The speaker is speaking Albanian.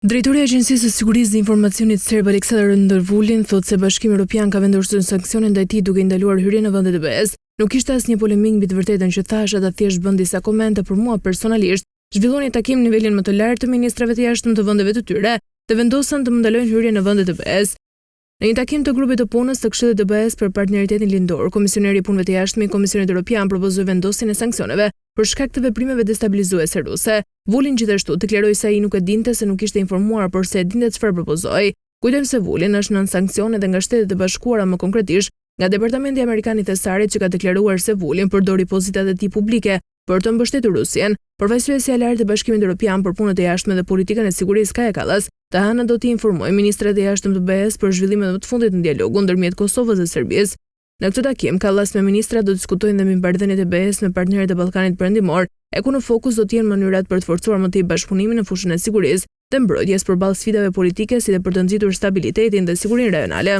Drejtori i Agjencisë së Sigurisë dhe Informacionit serbe Aleksandar Ndërvulin thotë se Bashkimi Evropian ka vendosur sanksione ndaj tij duke i ndaluar hyrjen në vendet e BE-s. Nuk kishte asnjë polemik mbi të vërtetën që thash, ata thjesht bën disa komente, për mua personalisht zhvilloi një takim në nivelin më të lartë të ministrave të jashtëm të vendeve të tyre dhe vendosën të më ndalojnë hyrjen në vendet e BE-s. Në një takim të grupit të punës të Këshillit të BE-s për Partneritetin Lindor, Komisioneri i Punëve të Jashtme i Komisionit Evropian propozoi vendosjen e sanksioneve për shkak të veprimeve destabilizuese ruse. Vulin gjithashtu deklaroi se ai nuk e dinte se nuk ishte informuar, por se e dinte çfarë propozoi. Kujtojmë se Vulin është nën sanksion edhe nga Shtetet e Bashkuara, më konkretisht nga Departamenti Amerikan i Thesarit, që ka deklaruar se Vulin përdori pozitat e tij publike për të mbështetur Rusjen. Përfaqësuesja e lartë e Bashkimit Evropian për punët e jashtme dhe politikën e sigurisë Kaja Kallas Tahana do t'i informojë ministrat e jashtëm të BE-s për zhvillimet më të fundit në dialogun ndërmjet Kosovës dhe Serbisë. Në këtë takim, Kallas me ministrat do të diskutojnë dhe mbi marrëdhëniet e BE-s me partnerët e Ballkanit Perëndimor, e ku në fokus do të jenë mënyrat për të forcuar më tej bashkëpunimin në fushën e sigurisë dhe mbrojtjes përballë sfidave politike, si dhe për të nxitur stabilitetin dhe sigurinë rajonale.